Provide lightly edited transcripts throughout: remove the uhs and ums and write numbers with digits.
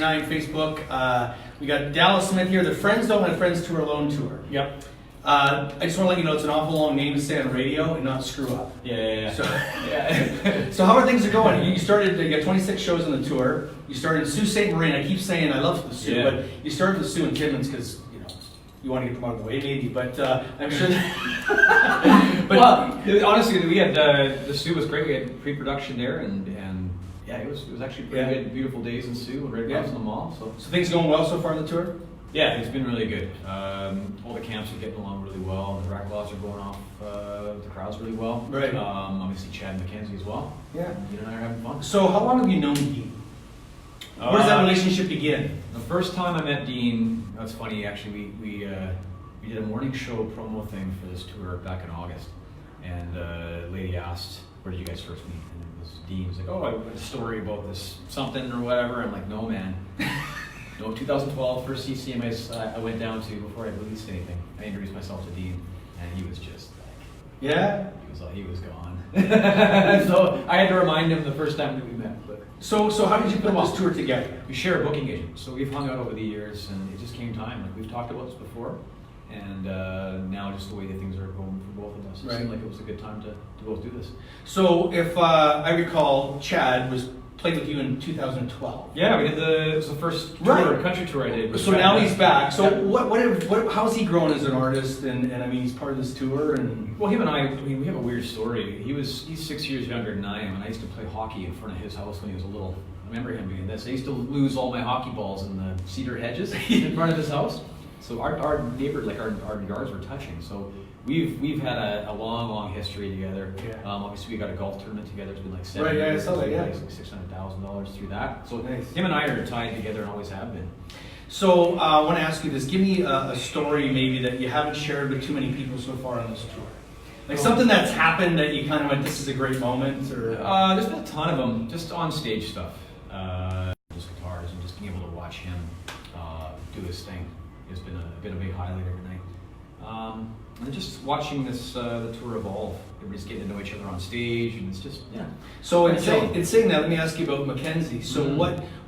89 Facebook. We got Dallas Smith here, the Friends Don't Let Friends Tour Alone Tour. Yep. I just want to let you know it's an awful long name to say on radio and not screw up. Yeah. So, so how are things going? You started, you got 26 shows on the tour. You started in Sault Ste. Marie. I keep saying I love the Sault, but you started with Sault and Timmins because, you know, you want to get them out of the way maybe, but I'm sure but well, honestly, we had, the Sault was great. We had pre-production there and yeah, it was actually pretty good. Beautiful days in Sault, right across the mall. So things going well so far on the tour? Yeah, it's been really good. All the camps are getting along really well. The rack laws are going off the crowds really well. Right. Obviously, Chad and Mackenzie as well. Yeah. Dean and I are having fun. So how long have you known Dean? Where does that relationship begin? The first time I met Dean, that's funny actually, we did a morning show promo thing for this tour back in August. And a lady asked, where did you guys first meet? And it was Dean. He's like, oh, I read a story about this something or whatever. I'm like, no man. No, 2012, first CCM I went down to before I released anything. I introduced myself to Dean, and he was just like, yeah, he was gone. So I had to remind him the first time that we met. But so how did you put this tour together? We share a booking agent, so we've hung out over the years, and it just came time. Like we've talked about this before, and now just the way that things are going for both of us, it seemed like it was a good time to both do this. So if I recall, Chad played with you in 2012. Yeah, we did it was the first tour, country tour I did. So now he's back. So how's he grown as an artist? And I mean, he's part of this tour. And well, him and I mean, we have a weird story. He's 6 years younger than I am, and I used to play hockey in front of his house when he was little. I remember him doing this. I used to lose all my hockey balls in the cedar hedges in front of his house. So our neighbor, like our yards were touching. So we've had a long history together. Yeah. Obviously we got a golf tournament together. It's been like 7 years. Right, yeah, I saw that, yeah. Like $600,000 through that. So nice. Him and I are tied together and always have been. So I want to ask you this. Give me a story maybe that you haven't shared with too many people so far on this tour. Like something that's happened that you kind of went, this is a great moment, or there's been a ton of them, just on stage stuff, just guitars, and just being able to watch him do his thing has been a big highlight every night. And just watching this the tour evolve. Everybody's getting to know each other on stage, and it's just So in saying that, let me ask you about Mackenzie. So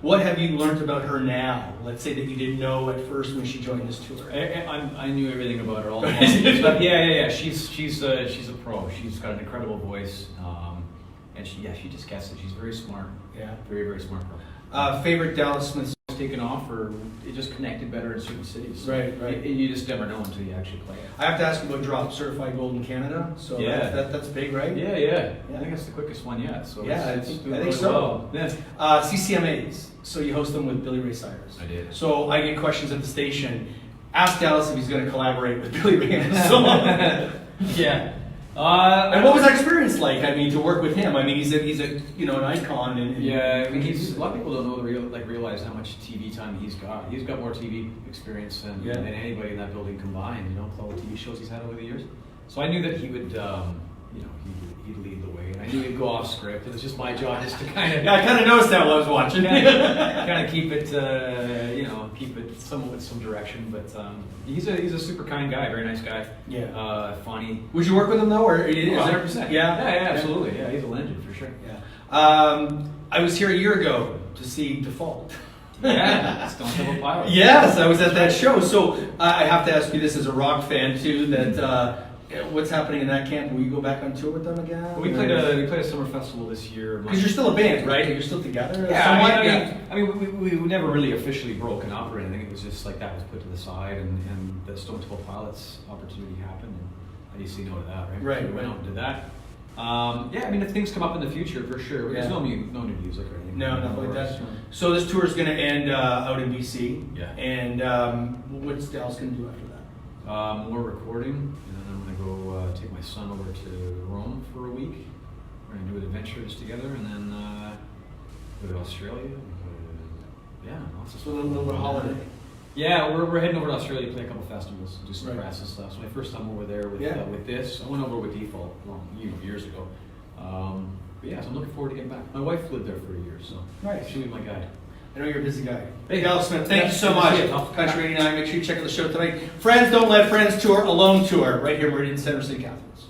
what have you learned about her now? Let's say that you didn't know at first when she joined this tour. I knew everything about her all along. Yeah. She's a pro. She's got an incredible voice, and she just gets it. She's very smart. Yeah, very smart pro. Favorite Dallas Smith taken off, or it just connected better in certain cities. Right. You just never know until you actually play it. I have to ask you about Drop Certified Gold in Canada. So that's big, right? Yeah. I think it's the quickest one yet. So I think so. Yeah. CCMAs. So you host them with Billy Ray Cyrus. I did. So I get questions at the station. Ask Dallas if he's going to collaborate with Billy Ray in a song. Yeah. And what was that experience like? I mean, to work with him. I mean, he's a an icon. And yeah, I mean, a lot of people don't know realize how much TV time he's got. He's got more TV experience than anybody in that building combined. You know, with all the TV shows he's had over the years. So I knew that he would, he'd lead the way, and I knew he'd go off script. It was just my job just to kind of. Yeah, I kind of noticed that while I was watching. kind of keep it, keep it somewhat with some direction. But he's a super kind guy, very nice guy. Yeah. Funny. Would you work with him though, or is 100%? Yeah, absolutely. Yeah, he's a legend for sure. Yeah. I was here a year ago to see Default. Yeah, Stone Temple Pilots. Yes, I was at that show. So I have to ask you this as a rock fan too. That what's happening in that camp? Will you go back on tour with them again? Well, we played a summer festival this year. Because you're still a band, right? You're still together. Yeah, I mean, we never really officially broken up or anything. It was just like that was put to the side, and the Stone Temple Pilots opportunity happened, and I used to say no to that, right? Right. So we went out and did that. I mean, if things come up in the future, for sure. There's no new music or anything. No, nothing like that. So this tour is going to end out in BC. Yeah. And what's Dallas going to do after that? More recording, and then I'm going to go take my son over to Rome for a week. We're going to do adventures together, and then go to Australia. So a little bit of holiday. Yeah, we're heading over to Australia to play a couple festivals, do some press and stuff. So my first time over there with this, I went over with Default years ago. So I'm looking forward to getting back. My wife lived there for a year, so she'll be my guide. I know you're a busy guy. Hey, Dallas Smith, thank you so much. Country 89, make sure you check out the show tonight. Friends Don't Let Friends Tour, Alone Tour, right here in Meridian Center City, Catharines.